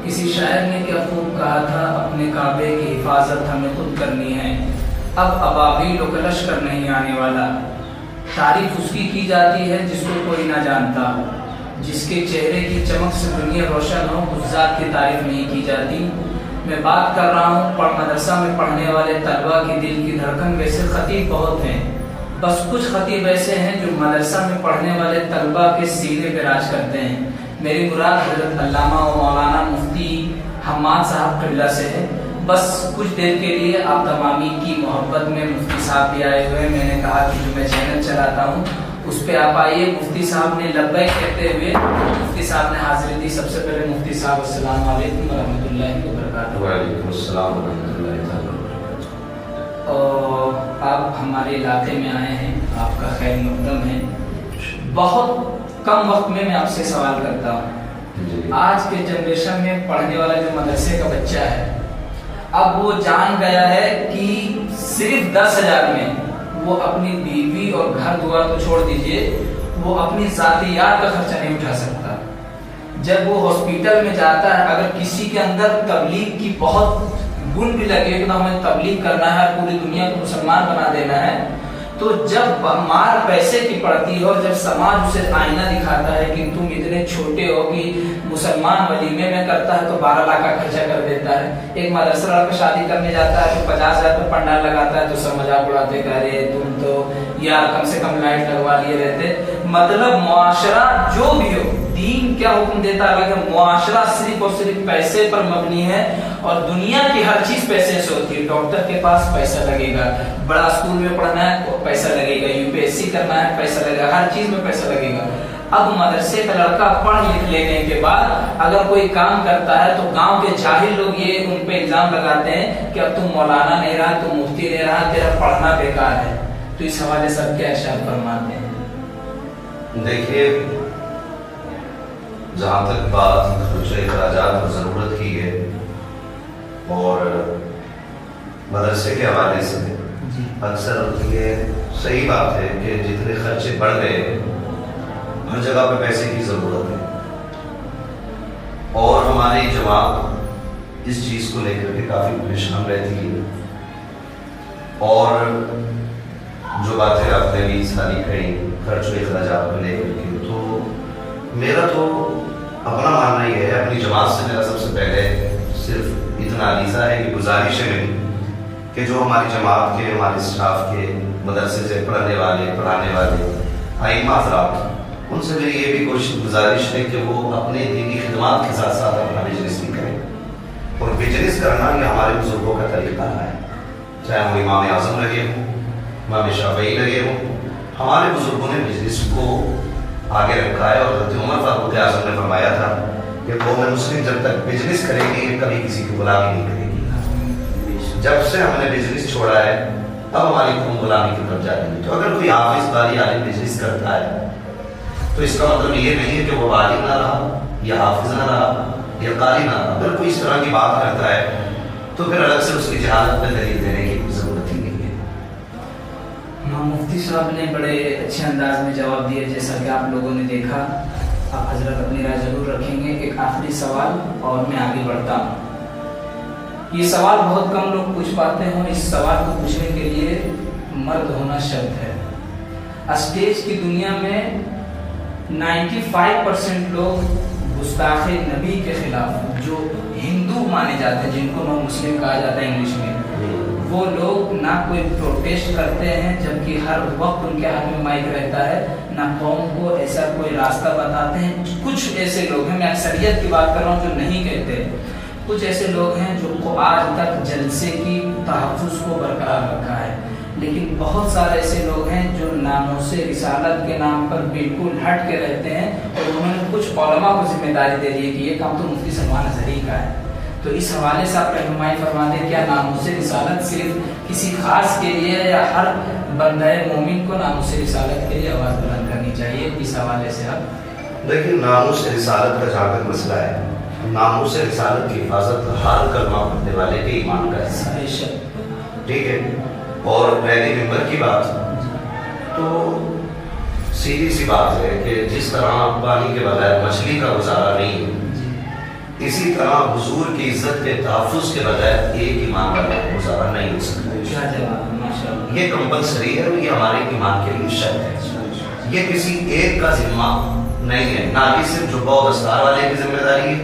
کسی شاعر نے کیا خوب کہا تھا، اپنے کعبے کی حفاظت ہمیں خود کرنی ہے، اب ابابیل و لشکر نہیں آنے والا۔ تعریف اس کی جاتی ہے جس کو کوئی نہ جانتا ہو، جس کے چہرے کی چمک سے دنیا روشن ہو، اس ذات کی تعریف نہیں کی جاتی۔ میں بات کر رہا ہوں مدرسہ میں پڑھنے والے طلبہ کی دل کی دھڑکن۔ ویسے خطیب بہت ہیں، بس کچھ خطیب ایسے ہیں جو مدرسہ میں پڑھنے والے طلبہ کے سینے پہ راج کرتے ہیں۔ میری مراد حضرت علامہ و مولانا مفتی حماد صاحب قبلہ سے ہے۔ بس کچھ دیر کے لیے آپ تمامی کی محبت میں مفتی صاحب بھی آئے ہوئے ہیں۔ میں نے کہا کہ جو میں چینل چلاتا ہوں اس پہ آپ آئیے۔ مفتی صاحب نے لبیک کہتے ہوئے مفتی صاحب نے حاضری دی۔ سب سے پہلے مفتی صاحب السلام علیکم ورحمۃ اللہ وبرکاتہ۔ وعلیکم السلام ورحمۃ اللہ وبرکاتہ۔ اور آپ ہمارے علاقے میں آئے ہیں، آپ کا خیر مقدم ہے۔ بہت کم وقت میں آپ سے سوال کرتا ہوں، آج کے جنریشن میں پڑھنے والا جو مدرسے کا بچہ ہے، اب وہ جان گیا ہے کہ صرف 10,000 میں وہ اپنی بیوی اور گھر دوار تو چھوڑ دیجئے، وہ اپنی ذاتیات کا خرچہ نہیں اٹھا سکتا۔ جب وہ ہاسپٹل میں جاتا ہے، اگر کسی کے اندر تبلیغ کی بہت گن بھی لگے کہ ہمیں تبلیغ کرنا ہے، پوری دنیا کو مسلمان بنا دینا ہے، تو جب مار پیسے کی پڑتی ہے اور جب سماج اسے آئینہ دکھاتا ہے کہ تم اتنے چھوٹے ہو کہ مسلمان ولیمے میں کرتا ہے تو 12 لاکھ کا خرچہ کر دیتا ہے، ایک مدرسہ لڑکا شادی کرنے جاتا ہے تو 50,000 روپے پنڈال لگاتا ہے، تو سب مذاق اڑاتے کہہ رہے تم تو یار کم سے کم لائٹ لگوا لیے رہتے۔ مطلب معاشرہ جو بھی ہو، دین کیا حکم دیتا ہے کہ معاشرہ صرف اور صرف پیسے پر مبنی ہے، اور دنیا کی ہر چیز پیسے سے ہوتی ہے۔ ڈاکٹر کے پاس پیسہ لگے گا، بڑا اسکول میں پڑھنا ہے پیسہ لگے گا، UPSC کرنا ہے پیسہ لگے گا، ہر چیز میں پیسہ لگے گا۔ اب مدرسے کا لڑکا پڑھ لکھ لینے کے بعد اگر کوئی کام کرتا ہے تو گاؤں کے جاہل لوگ یہ ان پہ الزام لگاتے ہیں کہ اب تم مولانا نہیں رہا، تم مفتی نہیں رہا، تیرا پڑھنا بیکار ہے۔ تو اس حوالے سے کیا ارشاد فرماتے ہیں؟ دیکھیے، جہاں تک بات خرچ اخراجات اور ضرورت کی ہے اور مدرسے کے حوالے سے اکثر یہ صحیح بات ہے کہ جتنے خرچے بڑھ گئے ہر جگہ پہ پیسے کی ضرورت ہے، اور ہماری جماعت اس چیز کو لے کر کے کافی پریشان رہتی ہے۔ اور جو باتیں آپ نے بھی ساری کہی خرچ و اخراجات کو لے کر کے، تو میرا تو اپنا ماننا یہ ہے، اپنی جماعت سے میرا سب سے پہلے صرف اتنا علیزہ ہے کہ گزارش ہے میری کہ جو ہماری جماعت کے، ہمارے اسٹاف کے، مدرسے سے پڑھنے والے ائمہ حضرات، ان سے میری یہ بھی گزارش ہے کہ وہ اپنے دینی خدمات کے ساتھ ساتھ اپنا بزنس بھی کریں، اور بزنس کرنا یہ ہمارے بزرگوں کا طریقہ ہے، چاہے وہ امام اعظم لگے ہوں، امام شافعی لگے ہوں، ہمارے بزرگوں نے بزنس کو آگے رکھا ہے۔ اور حضرت عمر فاروق اعظم نے فرمایا تھا کہ قوم مسلم جب تک بزنس کرے گی کبھی کسی کی غلامی نہیں کرے گی۔ جب سے ہم نے بزنس چھوڑا ہے اب ہماری قوم غلامی کی طرف جا رہی ہے۔ تو اگر کوئی حافظ باری عالم بزنس کرتا ہے تو اس کا مطلب یہ نہیں ہے کہ وہ عالم نہ رہا یا حافظ نہ رہا یا قاری نہ رہا۔ اگر کوئی اس طرح کی بات کرتا ہے تو پھر الگ سے اس کی جہالت میں دلیل دینے کی کوئی ضرورت ہی نہیں ہے۔ مفتی صاحب نے بڑے اچھے انداز میں جواب دیا، جیسا کہ آپ لوگوں نے دیکھا۔ آپ حضرت اپنی رائے ضرور رکھیں گے۔ ایک آخری سوال اور میں آگے بڑھتا ہوں۔ یہ سوال بہت کم لوگ پوچھ پاتے ہیں، اس سوال کو پوچھنے کے لیے مرد ہونا شرط ہے۔ اسٹیج کی دنیا میں 95% لوگ گستاخ نبی کے خلاف، جو ہندو مانے جاتے ہیں، جن کو نو مسلم کہا جاتا ہے انگلش میں، وہ لوگ نہ کوئی پروٹیسٹ کرتے ہیں، جبکہ ہر وقت ان کے ہاتھ میں مائک رہتا ہے، نہ قوم کو ایسا کوئی راستہ بتاتے ہیں۔ کچھ ایسے لوگ ہیں، میں اکثریت کی بات کر رہا ہوں جو نہیں کہتے، کچھ ایسے لوگ ہیں جو آج تک جلسے کی تحفظ کو برقرار رکھا ہے، لیکن بہت سارے ایسے لوگ ہیں جو ناموس رسالت کے نام پر بالکل ہٹ کے رہتے ہیں، اور انہوں نے کچھ علماء کو ذمہ داری دے دی ہے کہ یہ کام تو مفتی سلمان اظہری کا ہے۔ تو اس حوالے سے آپ رہنمائی فرما دیں، کیا ناموس رسالت صرف کسی خاص کے لیے یا ہر بندہ مومن کو ناموس رسالت کے لیے آواز بلند کرنی چاہیے؟ اس حوالے سے آپ دیکھیے، ناموس رسالت کا جہاں تک مسئلہ ہے، ناموس رسالت کی حفاظت ہر کلمہ پڑھنے والے کے ایمان کا حصہ ہے، ٹھیک ہے؟ اور پہلی ممبر کی بات تو سیدھی سی بات ہے کہ جس طرح پانی کے بغیر مچھلی کا گزارا نہیں ہے، इसी तरह हुजूर की इज्जत के तहफ़्फ़ुज़ के बजाय एक ईमान वाला गुजारा नहीं हो सकता। क्या जवाब है, माशाअल्लाह। ये कंपलसरी है और ये हमारे ईमान के लिए शर्त है। ये किसी एक का जिम्मा नहीं है, ना कि सिर्फ जुब्बा और दस्तार वाले की जिम्मेदारी है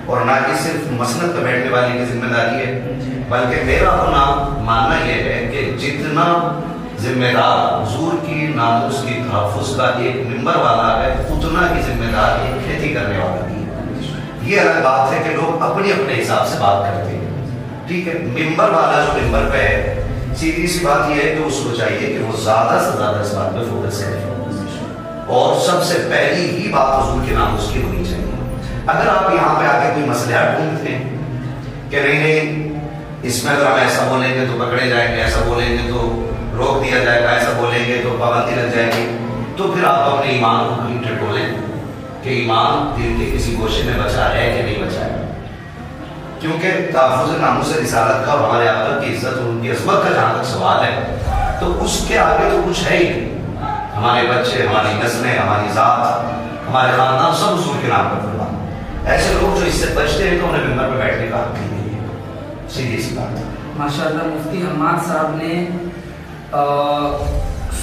और ना कि सिर्फ मसनद पर बैठने वाले की जिम्मेदारी है, बल्कि मेरा अपना मानना यह है कि जितना जिम्मेदार हुजूर की नामूस की तहफ़्फ़ुज़ का एक मिंबर वाला है, उतना ही जिम्मेदार एक खेती करने वाला भी है। ये अलग बात है कि लोग अपने अपने हिसाब से बात करते हैं, ठीक है। मिंबर वाला जो मिंबर पे है, सीधी सी बात यह है कि उसको चाहिए कि वो ज़्यादा से ज़्यादा इस बात पर फोकस करे और सबसे पहली ही बात हुजूर के नाम उसकी होनी चाहिए। अगर आप यहाँ पे आके कोई मसलहत ढूंढते हैं कि नहीं इसमें अगर हम ऐसा बोलेंगे तो पकड़े जाएंगे, ऐसा बोलेंगे तो रोक दिया जाएगा, ऐसा बोलेंगे तो पाबंदी लग जाएगी, तो फिर आप अपने ईमान को कहीं टटोलें कि ईमान दिल के किसी गोशे में बचा है कि नहीं बचा है। क्योंकि तहफ़्फ़ुज़ नामूस रिसालत का और हमारे आका की इज्जत और उनकी अज़मत का जहाँ तक सवाल है, तो उसके आगे तो कुछ है ही नहीं। हमारे बच्चे, हमारी नस्लें, हमारी ज़ात, हमारे ख़ानदान सब हुजूर के नाम पर कुर्बान। ऐसे लोग जो इससे बचते हैं तो उन्हें मिंबर पर बैठने का हक नहीं है, सीधी सी बात है। माशाअल्लाह मुफ्ती हम्माद साहब ने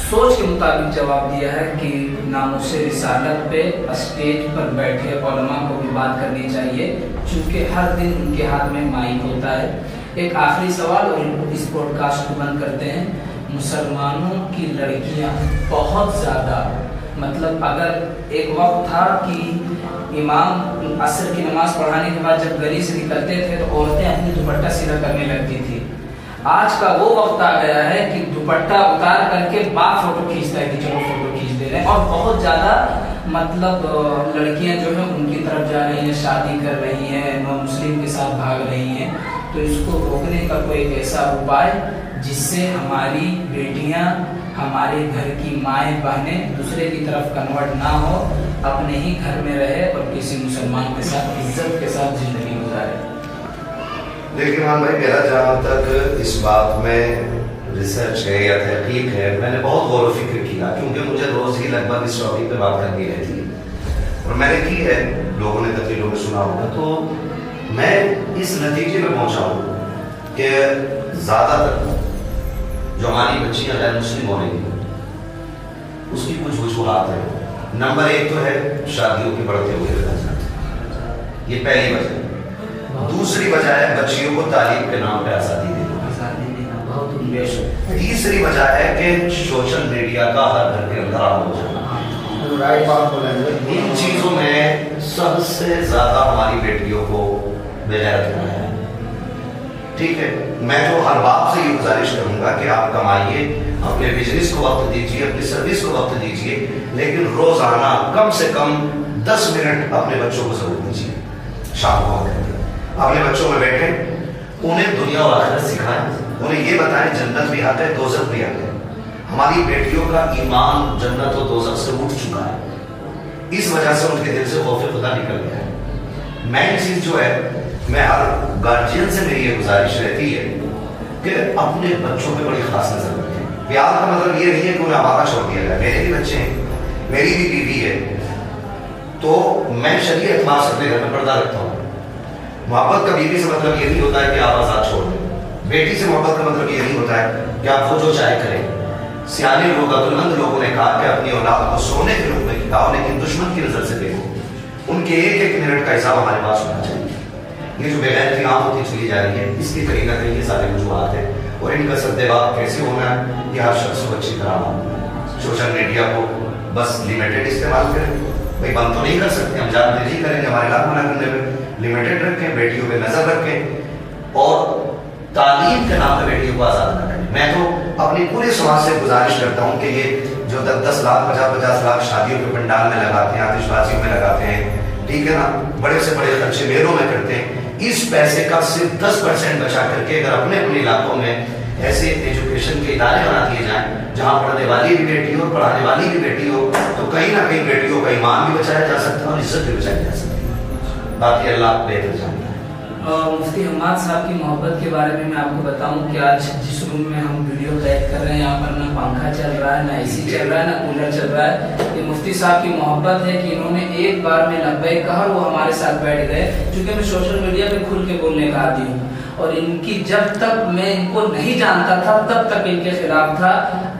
सोच के मुताबिक जवाब दिया है कि नामूस रिसालत पे स्टेज पर बैठे उलमा को भी बात करनी चाहिए, चूँकि हर दिन उनके हाथ में माइक होता है। एक आखिरी सवाल और इस पॉडकास्ट को बंद करते हैं। मुसलमानों की लड़कियां बहुत ज़्यादा, मतलब अगर एक वक्त था कि इमाम असर की नमाज पढ़ाने के बाद जब गली से निकलते थे तो औरतें अपनी दुपट्टा सीधा करने लगती थी, आज का वो वक्त आ गया है कि दुपट्टा उतार करके बाप फोटो खींचता है कि चलो फोटो खींच दे रहे हैं, और बहुत ज़्यादा मतलब लड़कियां जो है उनकी तरफ जा रही हैं, शादी कर रही हैं, मुस्लिम के साथ भाग रही हैं। तो इसको रोकने का कोई ऐसा उपाय जिससे हमारी बेटियां, हमारे घर की माएँ बहनें दूसरे की तरफ कन्वर्ट ना हो, अपने ही घर में रहे और किसी मुसलमान के साथ इज्जत के साथ जिंदगी गुजारे। लेकिन हाँ भाई, मेरा जहाँ तक इस बात में रिसर्च है या तहकीक है, मैंने बहुत गौर फिक्र किया, क्योंकि मुझे रोज़ ही लगभग इस टॉपिक पे बात करनी रहती है और मैंने की है, लोगों ने तकरीरों में सुना होगा। तो मैं इस नतीजे में पहुँचा हूँ कि ज़्यादातर जो हमारी बच्चियाँ गैर मुस्लिम होने की, उसकी कुछ वजूहात है। नंबर एक तो है शादियों के बढ़ते हुए खर्च, ये पहली वजह। दूसरी वजह है बच्चियों को तालीम के नाम पे आज़ादी देना। तीसरी वजह है कि सोशल मीडिया का हर घर के अंदर आम हो जाना। इन चीज़ों में सबसे ज़्यादा हमारी बेटियों को बेगैरत करना है, ठीक है। मैं तो हर बात से ये गुजारिश करूंगा कि आप कमाइए, अपने बिजनेस को वक्त दीजिए, अपनी सर्विस को वक्त दीजिए, लेकिन रोजाना कम से कम 10 मिनट अपने बच्चों को जरूर दीजिए। शाम को अपने बच्चों में बैठे, उन्हें दुनिया और आखिरत सिखाएं, उन्हें ये बताएं जन्नत भी आता है, दोज़ख भी आता है। हमारी बेटियों का ईमान जन्नत और दोज़ख से उठ चुका है, इस वजह से उनके दिल से खौफ खुदा निकल गया है। मेन चीज़ जो है, मैं हर गार्जियन से मेरी ये गुजारिश रहती है कि अपने बच्चों पे बड़ी खास नजर रखें। प्यार का मतलब ये नहीं है कि उन्हें आवारा छोड़ दिया जाए। मेरे भी बच्चे हैं, मेरी भी बीवी है, तो मैं शरीय एतबार से अपने घर में पर्दा रखता हूँ। मोहब्बत का बीवी से मतलब ये नहीं होता है कि आप आज़ाद छोड़ दें। बेटी से मोहब्बत का मतलब ये नहीं होता है कि आप वो जो चाहे करें। सियाने लोग, अक्लमंद लोगों ने कहा कि अपनी औलाद को सोने के रूप में खिलाओ, लेकिन दुश्मन की नज़र से देखो। उनके एक एक मिनट का हिसाब हमारे पास होना चाहिए। ये जो बेगैरती आम होती चली जा रही है, इसकी कहीं ना कहीं ये सारे वजूहात हैं और इनका सद्देबाब कैसे होना है, ये हर शख्स को अच्छी तरह मालूम। सोशल मीडिया को बस लिमिटेड इस्तेमाल करें, भाई बंद तो नहीं कर सकते, हम जानते नहीं करेंगे, हमारे लाभ मना करने में लिमिटेड रखें, बेटियों पे नजर रखें और तालीम के नाम पे बेटियों को आज़ाद न करें। मैं तो अपनी पूरे समाज से गुजारिश करता हूँ कि ये जो 10-10 लाख 50-50 लाख शादियों के पंडाल में लगाते हैं, आतिशबाजियों में लगाते हैं, ठीक है ना, बड़े से बड़े खर्चे मेलों में करते हैं, इस पैसे का सिर्फ 10% बचा करके अगर अपने अपने इलाकों में ऐसे एजुकेशन के इदारे बना दिए जाएं जहाँ पढ़ने वाली भी बेटी हो और पढ़ाने वाली भी बेटी हो, तो कहीं ना कहीं बेटियों का ईमान भी बचाया जा सकता है और इज्जत भी बचाई जा सकती है। बाकी अल्लाह बेहतर जानता है। मुफ्ती हम्माद साहब की मोहब्बत के बारे में मैं आपको बताऊं कि आज जिस रूम में हम वीडियो कैद कर रहे हैं, यहाँ पर ना पंखा चल रहा है, ना एसी चल रहा है, ना कूलर चल रहा है। ये मुफ्ती साहब की मोहब्बत है कि इन्होंने एक बार में लब्बैक कहा और वो हमारे साथ बैठ गए। क्योंकि मैं सोशल मीडिया पे खुल के बोलने का आदी हूँ और इनकी जब तक मैं इनको नहीं जानता था तब तक इनके खिलाफ था।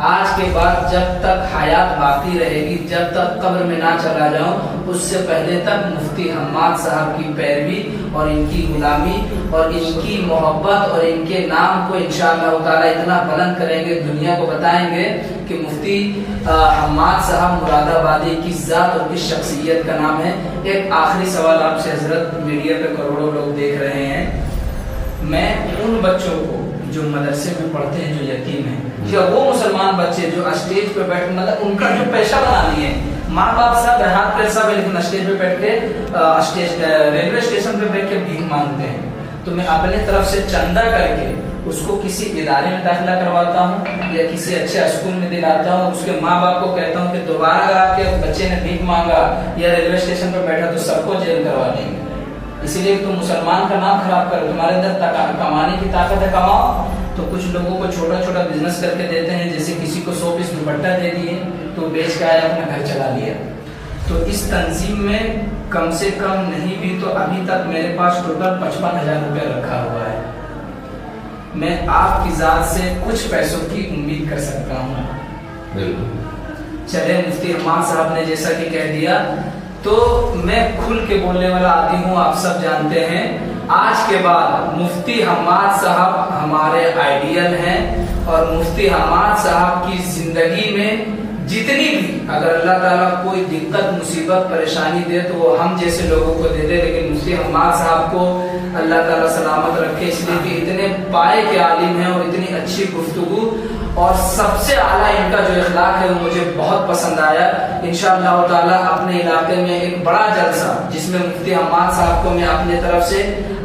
आज के बाद जब तक हयात बाकी रहेगी, जब तक कब्र में ना चला जाऊं, उससे पहले तक मुफ्ती हम्माद साहब की पैरवी और इनकी गुलामी और इनकी मोहब्बत और इनके नाम को इंशाअल्लाह ताला इतना बुलंद करेंगे, दुनिया को बताएंगे कि मुफ्ती हम्माद साहब मुरादाबादी की जात और किस शख्सियत का नाम है। एक आखिरी सवाल आपसे हजरत, मीडिया पे करोड़ों लोग देख रहे हैं, मैं उन बच्चों को जो मदरसे में पढ़ते हैं, जो यतीम हैं, या वो मुसलमान बच्चे जो स्टेज पे बैठ, मतलब उनका जो पेशा बनानी है, माँ बाप सब हाथ पैर सब है, लेकिन स्टेज पे बैठ के रेलवे स्टेशन पे बैठ के भीख मांगते हैं, तो मैं अपने तरफ से चंदा करके उसको किसी इदारे में दाखिला करवाता हूँ या किसी अच्छे स्कूल में दिलाता हूँ। उसके माँ बाप को कहता हूँ कि दोबारा अगर आपके बच्चे ने भीख मांगा या रेलवे स्टेशन पर बैठा तो सबको जेल करवा देंगे। इसीलिए तुम मुसलमान का नाम खराब करो, तुम्हारे अंदर कमाने की ताकत है, कमाओ। तो कुछ लोगों को छोटा छोटा बिजनेस करके देते हैं, जैसे किसी को 100 पीस दुपट्टा दे दिए तो बेच के आया, अपना घर चला लिया। तो इस तंजीम में कम से कम नहीं भी तो अभी तक मेरे पास टोटल 55,000 रुपया रखा हुआ है। मैं आपकी जात से कुछ पैसों की उम्मीद कर सकता हूँ। चले, मुफ्ती हम्माद साहब ने जैसा कि कह दिया, तो मैं खुल के बोलने वाला आदमी हूँ, आप सब जानते हैं। आज के बाद मुफ्ती हम्माद साहब हमारे आइडियल हैं और मुफ्ती हम्माद साहब की जिंदगी में जितनी भी अगर अल्लाह ताला कोई दिक्कत मुसीबत परेशानी दे तो वो हम जैसे लोगों को दे दे, लेकिन मुफ्ती हम्माद साहब को अल्लाह ताला सलामत रखे, इसलिए कि इतने पाए के आलिम हैं और इतनी अच्छी गुफ्तगू और सबसे आला इनका जो इखलाक है वो मुझे बहुत पसंद आया। इंशाअल्लाह ताला अपने इलाके में एक बड़ा जलसा जिसमें मुफ्ती हम्माद साहब को मैं अपने तरफ से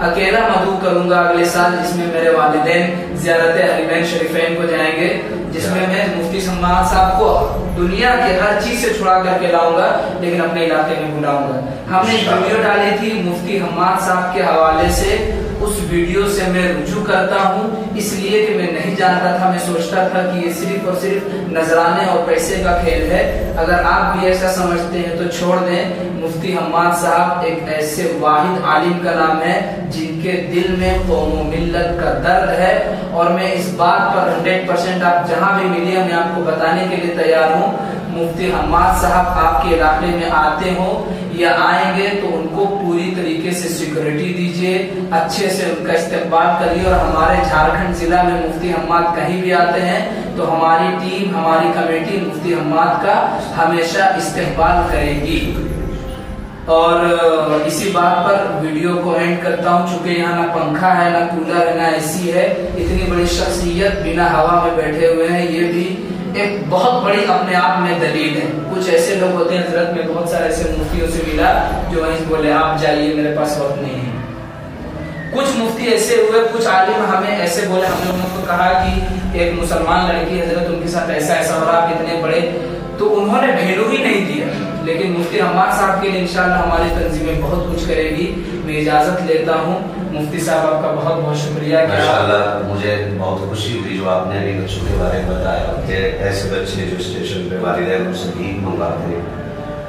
अकेला मदऊ करूंगा अगले साल, जिसमें मेरे वालिदैन ज़ियारत हरीमैन शरीफैन को जाएंगे, जिसमें मैं मुफ्ती हम्माद साहब को दुनिया के हर चीज से छुड़ा करके लाऊंगा, लेकिन अपने इलाके में बुलाऊंगा। हमने वीडियो डाली थी मुफ्ती हम्माद साहब के हवाले से, उस वीडियो से मैं रुजू करता हूँ इसलिए कि मैं नहीं जानता था, मैं सोचता था कि ये सिर्फ और सिर्फ नजराने और पैसे का खेल है। अगर आप भी ऐसा समझते हैं तो छोड़ दें। मुफ्ती हम्माद साहब एक ऐसे वाहिद आलिम का नाम है जिनके दिल में कौम मिल्लत का दर्द है, और मैं इस बात पर 100% आप जहाँ भी मिलिए मैं आपको बताने के लिए तैयार हूँ। मुफ्ती हम्माद साहब आपके इलाके में आते हो या आएंगे तो उनको पूरी तरीके से सिक्योरिटी दीजिए, अच्छे से उनका इस्तेकबाल करिए। और हमारे झारखंड जिला में मुफ्ती हम्माद कहीं भी आते हैं तो हमारी टीम, हमारी कमेटी मुफ्ती हम्माद का हमेशा इस्तेकबाल करेगी। और इसी बात पर वीडियो को एंड करता हूँ, चूंकि यहाँ ना पंखा है, ना कूलर है, ना एसी है, इतनी बड़ी शख्सियत बिना हवा में बैठे हुए हैं, ये भी एक बहुत बड़ी अपने आप में दलील है। कुछ ऐसे लोग होते हैं, हजरत में बहुत सारे ऐसे मुफ्तियों से मिला जो वहीं बोले आप जाइए मेरे पास वक्त नहीं है। कुछ मुफ्ती ऐसे हुए, कुछ आलिम हमें ऐसे बोले, हमने उनको कहा कि एक मुसलमान लड़की हजरत उनके साथ ऐसा ऐसा हो रहा, आप इतने बड़े, तो उन्होंने वैल्यू ही नहीं दिया। लेकिन मुफ्ती हम्माद साहब के लिए इंशाअल्लाह हमारी तंजीमें बहुत कुछ करेगी। मैं इजाजत लेता हूँ। मुफ्ती साहब आपका बहुत बहुत शुक्रिया। माशाअल्लाह, मुझे बहुत खुशी हुई जो आपने अभी बच्चों के बारे में बताया कि ऐसे बच्चे जो स्टेशन पे वालिदैन उनसे भीख मंगाते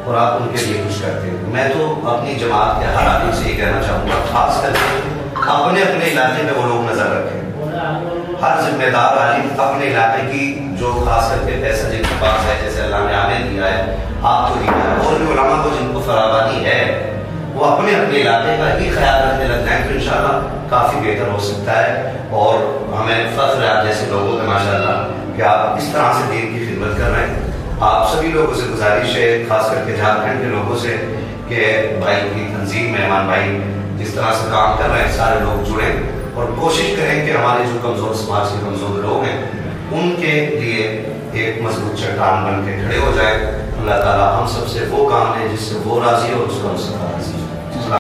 और आप उनके लिए कुछ करते। मैं तो अपनी जमात के हर आदमी से ये कहना चाहूँगा, खास करके अपने अपने इलाके में वो लोग नजर रखें। हर जिम्मेदार आलिम अपने इलाके की जो खास करके पैसा जिनके पास है, जैसे अल्लाह ने हमें दिया है, आपको दिया है, और भी उलमा को जिनको फरावानी है, वो अपने अपने इलाके का ही ख्याल रखने लग जाए तो इंशाअल्लाह काफ़ी बेहतर हो सकता है। और हमें फख्र है आप जैसे लोगों का माशाअल्लाह कि आप इस तरह से दीन की खिदमत कर रहे हैं। आप सभी लोगों से गुजारिश है, खास करके झारखंड के लोगों से, कि भाई की तंजीम मेहमान भाई जिस तरह से काम कर रहे हैं, सारे लोग जुड़ें और कोशिश करें कि हमारे जो कमज़ोर समाज के कमज़ोर लोग हैं उनके लिए एक मजबूत चट्टान बन के खड़े हो जाए। अल्लाह ताला हम सबसे वो काम ले जिससे वो राजी हो और उसका राजी हो।